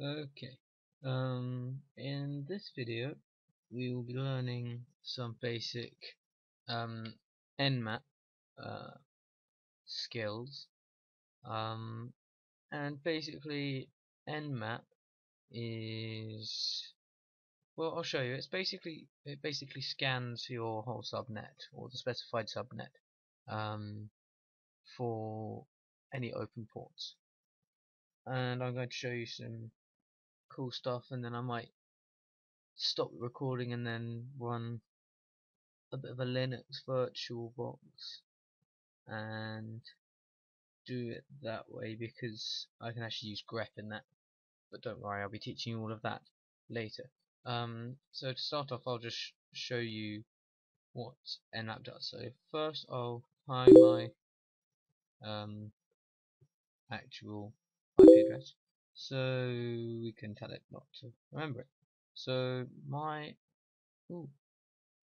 Okay. In this video, we will be learning some basic NMap uh, skills. And basically, NMap is, well, I'll show you. It basically scans your whole subnet or the specified subnet for any open ports. And I'm going to show you some cool stuff, and then I might stop the recording and then run a bit of a Linux VirtualBox and do it that way because I can actually use Grep in that. But don't worry, I'll be teaching you all of that later. So to start off, I'll just show you what NMap does. So first, I'll find my actual IP address, so we can tell it not to remember it. So my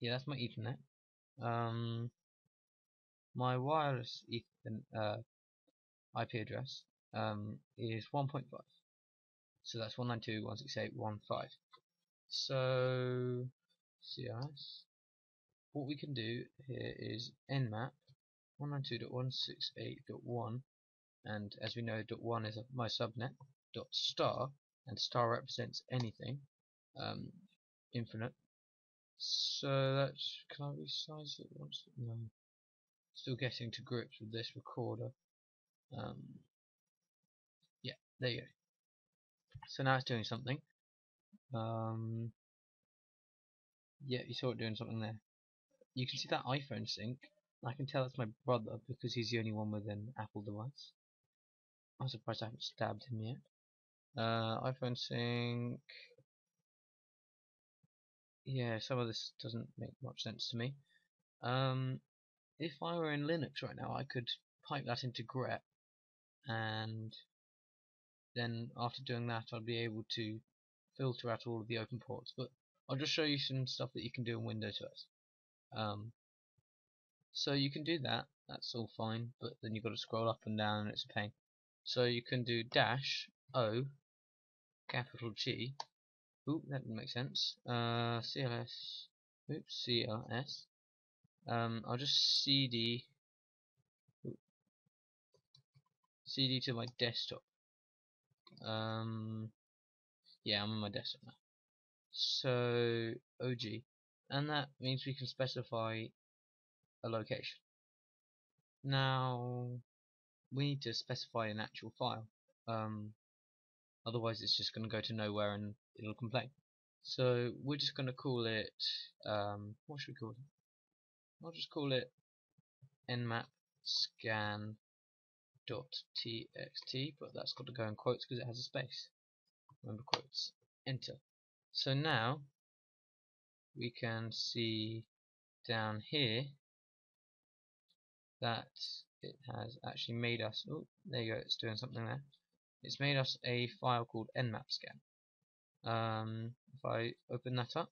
that's my Ethernet. My wireless Ethernet IP address is 1.5, so that's 192.168.1.5. So CLS, what we can do here is NMap 192.168.1, and as we know, .1 is my subnet, .star, and star represents anything, infinite. So that's, can I resize it once? No. Still getting to grips with this recorder. Yeah, there you go. So now it's doing something. Yeah, you saw it doing something there. You can see that iPhone sync. I can tell it's my brother because he's the only one with an Apple device. I'm surprised I haven't stabbed him yet. iPhone sync. Yeah, some of this doesn't make much sense to me. If I were in Linux right now, I could pipe that into Grep, and then after doing that, I'd be able to filter out all of the open ports. But I'll just show you some stuff that you can do in Windows first. So you can do that, that's all fine, but then you've got to scroll up and down and it's a pain. So you can do -O, capital G, oop, that didn't make sense, CLS, oops, CLS, I'll just CD to my desktop. Yeah, I'm on my desktop now. So OG, and that means we can specify a location. Now we need to specify an actual file, otherwise it's just going to go to nowhere and it'll complain. So we're just going to call it, what should we call it? I'll just call it nmap scan.txt, but that's got to go in quotes because it has a space. Remember quotes. Enter. So now we can see down here that it has actually made us, oh, there you go, it's doing something there. It's made us a file called nmap scan. If I open that up,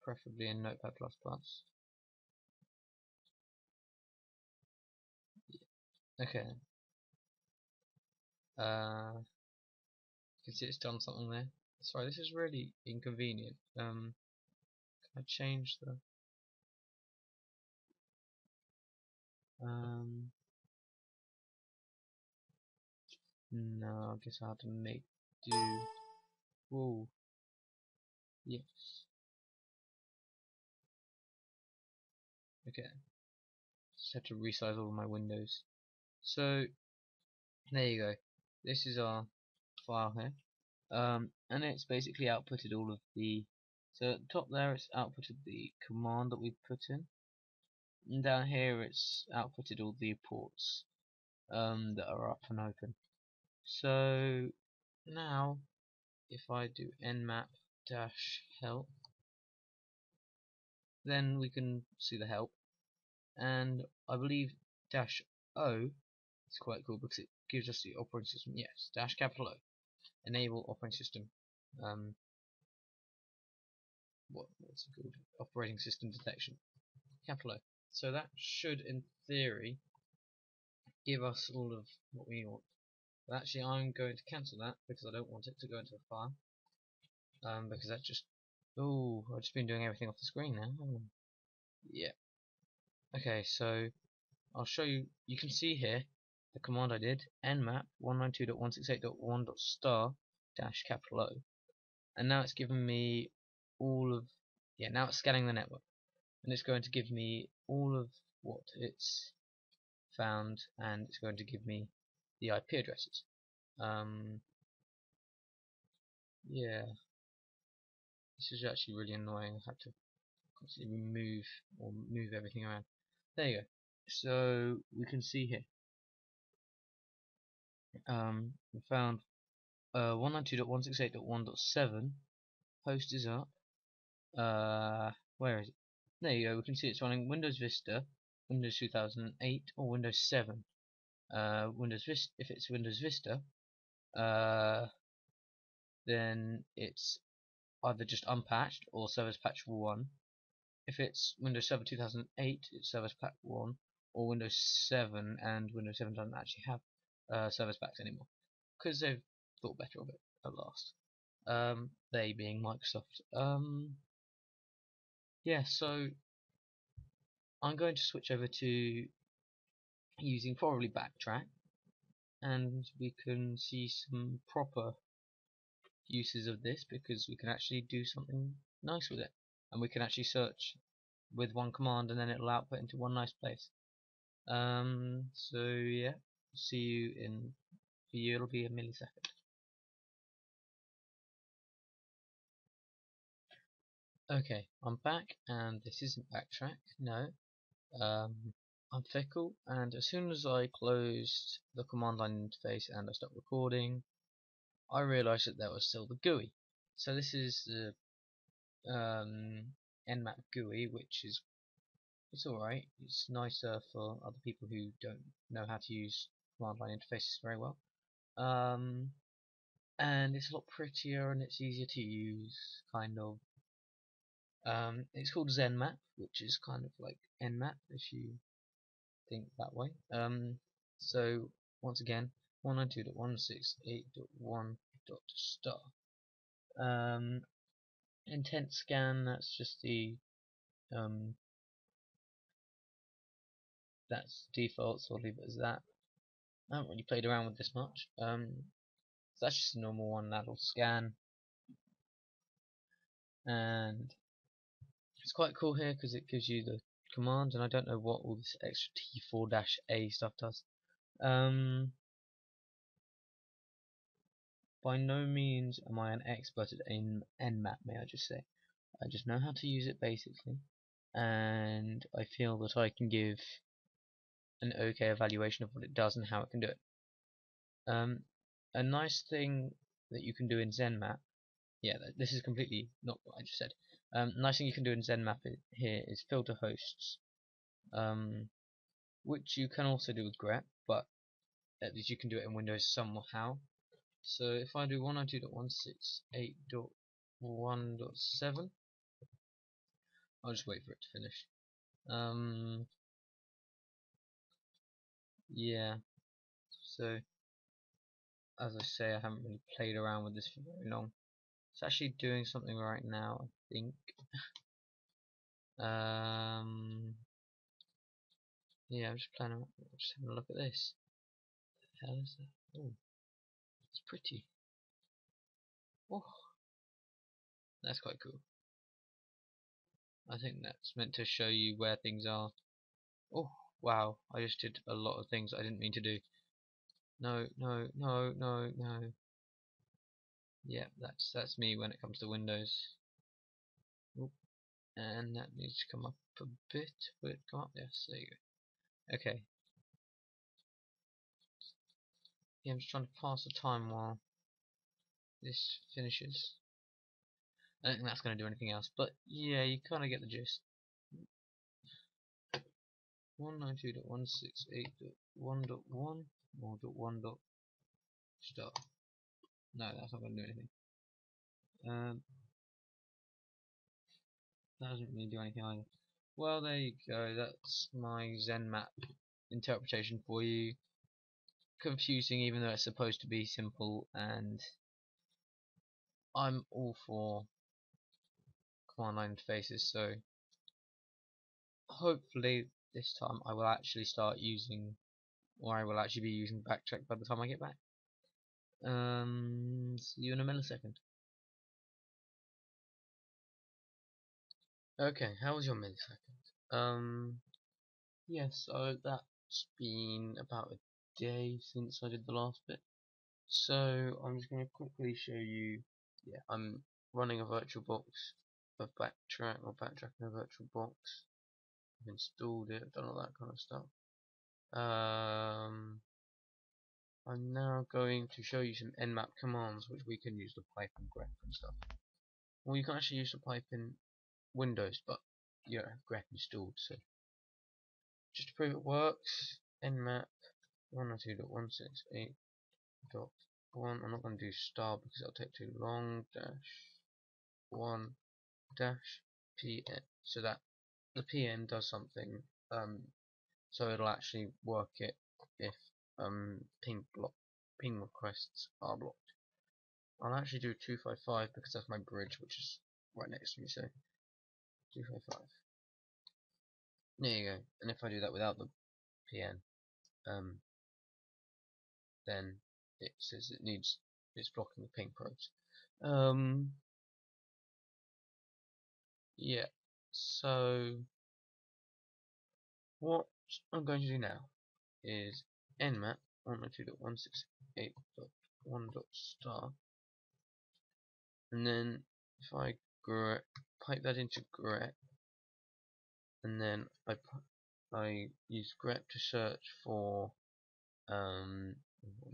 preferably in Notepad++. Okay. You can see it's done something there. Sorry, this is really inconvenient. Can I change the no, I guess I have to make do. Whoa. Yes. Okay. Just had to resize all of my windows. So there you go. This is our file here. And it's basically outputted all of the, so at the top there it's outputted the command that we put in, and down here it's outputted all the ports that are up and open. So now if I do nmap-help, then we can see the help, and I believe -O is quite cool because it gives us the operating system. Yes, --O, enable operating system. What's it called? Operating system detection. ~O. So that should, in theory, give us all of what we want. But actually, I'm going to cancel that because I don't want it to go into a file. Because that's just... Oh, I've just been doing everything off the screen now. Yeah. Okay, so I'll show you. You can see here the command I did, NMap 192.168.1.star dash capital O, and now it's given me all of. Yeah, now it's scanning the network, and it's going to give me all of what it's found, and it's going to give me the IP addresses. Yeah, this is actually really annoying. I have to constantly move everything around. There you go. So we can see here. We found 192.168.1.7 host is up. Where is it? There you go. We can see it's running Windows Vista, Windows 2008, or Windows 7. Windows Vista. If it's Windows Vista, then it's either just unpatched or Service Patch 1. If it's Windows Server 2008, it's Service Pack 1, or Windows 7, and Windows 7 doesn't actually have Service Packs anymore because they've thought better of it at last. They being Microsoft. Yeah, so I'm going to switch over to using probably Backtrack, and we can see some proper uses of this because we can actually do something nice with it, and we can actually search with one command and then it'll output into one nice place. So yeah, see you in, for you it'll be a millisecond. Okay, I'm back, and this isn't Backtrack, no. I'm fickle, and as soon as I closed the command line interface and I stopped recording, I realised that there was still the GUI. So this is the NMap GUI, which is, it's alright. It's nicer for other people who don't know how to use command line interfaces very well. And it's a lot prettier and it's easier to use, kind of. It's called ZenMap, which is kind of like NMap if you think that way. So once again, 192.168.1.star. Intent scan, that's just the that's default, so I'll leave it as that. I haven't really played around with this much. So that's just a normal one that'll scan, and it's quite cool here because it gives you the command, and I don't know what all this extra T4-A stuff does. By no means am I an expert at NMap, may I just say. I just know how to use it basically, and I feel that I can give an okay evaluation of what it does and how it can do it. A nice thing that you can do in ZenMap, yeah, this is completely not what I just said. Nice thing you can do in ZenMap here is filter hosts, which you can also do with Grep, but at least you can do it in Windows somehow. So if I do 192.168.1.7, I'll just wait for it to finish. Yeah, so as I say, I haven't really played around with this for very long. It's actually doing something right now, I think. Yeah, I'm just playing around. I'm just having a look at this. What the hell is that? Oh, it's pretty. Oh, that's quite cool. I think that's meant to show you where things are. Oh, wow, I just did a lot of things I didn't mean to do. No, no, no, no, no. Yeah, that's me when it comes to Windows. Oop. And that needs to come up a bit. Will it come up? Yes, there you go. Okay. Yeah, I'm just trying to pass the time while this finishes. I don't think that's going to do anything else, but yeah, you kind of get the gist. 192.168.1.1 or .1.star. No, that's not going to do anything. That doesn't really do anything either. Well, there you go. That's my ZenMap interpretation for you. confusing, even though it's supposed to be simple, and I'm all for command line interfaces, so hopefully this time I will actually start using, or I will actually be using backtrack by the time I get back. See you in a millisecond. Okay, how was your millisecond? Yes, so that's been about a day since I did the last bit. So I'm just going to quickly show you. Yeah, I'm running a virtual box of backtrack, or backtracking a virtual box. I've installed it, I've done all that kind of stuff. I'm now going to show you some NMap commands which we can use to pipe in grep and stuff. Well, you can actually use to pipe in Windows, but you don't have grep installed, so just to prove it works, NMap 102.168.1. I'm not going to do star because it'll take too long. -1 -pn, so that the pn does something. So it'll actually work it if ping requests are blocked. I'll actually do 255 because that's my bridge, which is right next to me. So 255. There you go. And if I do that without the pn, then it says it's blocking the ping probes. Yeah. So what I'm going to do now is nmap 102.168.1.star, and then if I pipe that into grep, and then I use grep to search for what am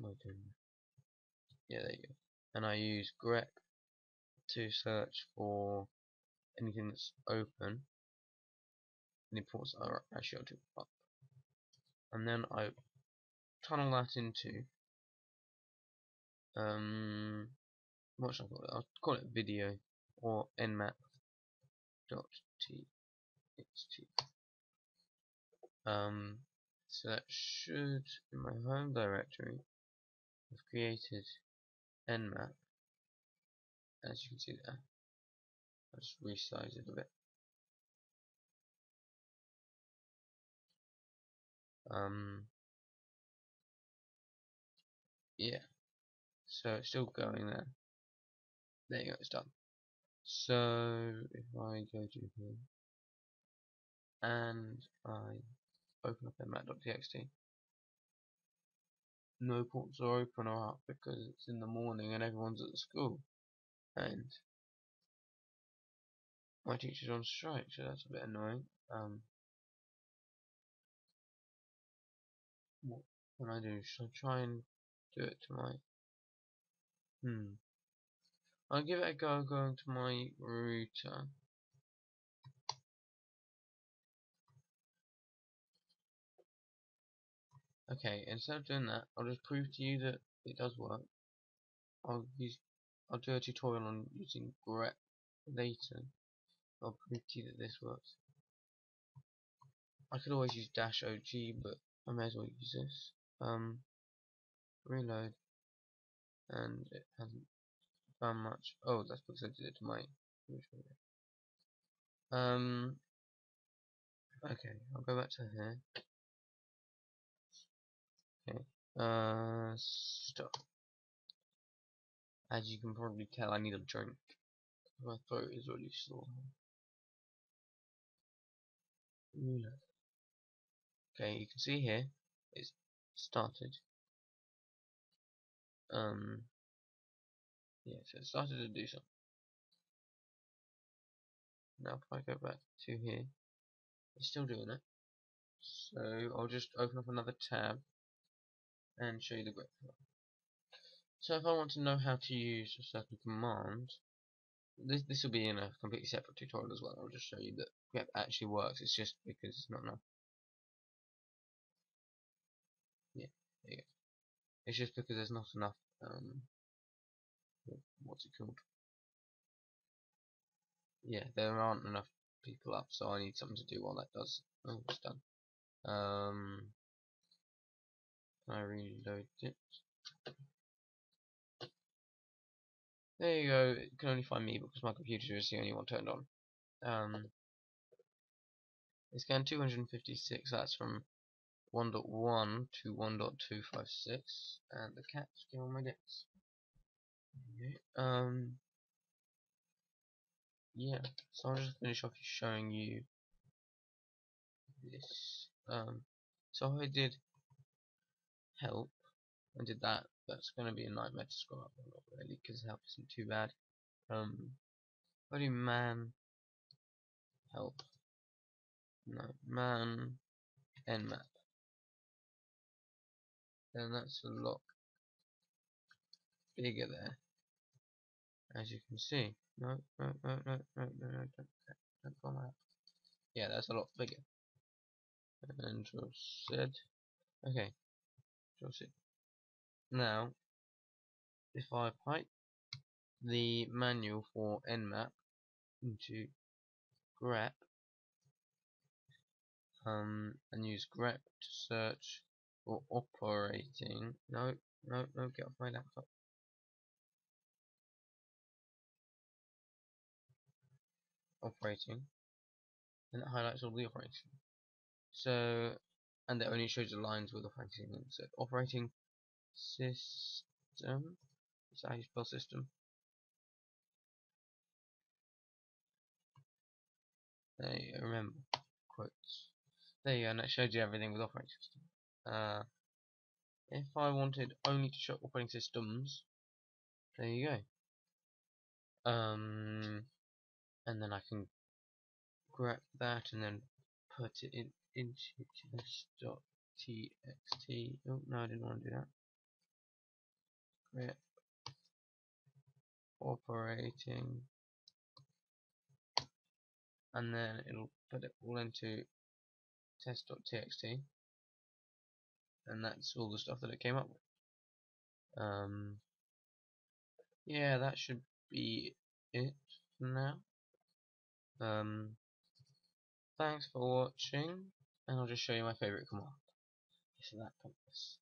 I doing? Yeah, there you go. And I use grep to search for anything that's open, any ports that are actually up, and then I tunnel that into what should I call it? I'll call it video, or nmap.txt. So that should, in my home directory, have created nmap, as you can see there. I'll just resize it a bit. Yeah, so it's still going there. There you go, it's done. So if I go to here and I open up nmap.txt, no ports are open or up because it's in the morning and everyone's at the school, and my teacher's on strike, so that's a bit annoying. What can I do? Should I try and do it to my I'll give it a go going to my router. Okay, instead of doing that, I'll just prove to you that it does work. I'll do a tutorial on using Grep later. I'll prove to you that this works. I could always use -OG, but I may as well use this. Reload, and it hasn't found much. Oh, that's because I did it to my original. Okay, I'll go back to here. Okay, stop. As you can probably tell, I need a drink. My throat is really sore. Reload. Okay, you can see here it's started. Yeah, so it started to do something. Now if I go back to here, it's still doing it. So I'll just open up another tab and show you the grep. So if I want to know how to use a certain command, this will be in a completely separate tutorial as well. I'll just show you that grep actually works. It's just because it's not enough. Yeah, there you go. It's just because there's not enough. What's it called? Yeah, there aren't enough people up, so I need something to do while that does. Oh, it's done. I reload it. There you go. It can only find me because my computer is the only one turned on. It scanned 256. That's from 1.1 to 1.256, and the cat's killing my guts. Okay. Yeah. So I'll just finish off showing you this. So I did help. I did that. That's going to be a nightmare to scroll up, not really, because help isn't too bad. I do man help. No, man NMap. Then that's a lot bigger there, as you can see. No, don't go mad. Yeah, that's a lot bigger. And just said, okay, just it. Now, if I pipe the manual for NMap into Grep, and use Grep to search for operating. No, get off my laptop. Operating, and it highlights all the operating. So, and it only shows the lines with operating. So, operating system. Is that how you spell system? There you go, remember quotes. There you go, and that shows you everything with operating system. If I wanted only to show operating systems, there you go. And then I can grab that and then put it into this.txt. Oh no, I didn't want to do that. Grep operating, and then it'll put it all into test.txt, and that's all the stuff that it came up with. Yeah, that should be it for now. Thanks for watching, and I'll just show you my favorite command. So that compass.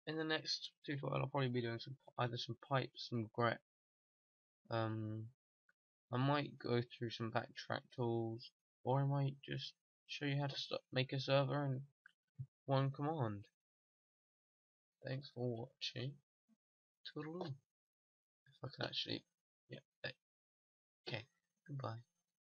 In the next tutorial, I'll probably be doing either some pipes, some grep. I might go through some backtrack tools, or I might just show you how to make a server in one command. Thanks for watching. Toodaloo. If I can actually, yeah. Okay. Goodbye.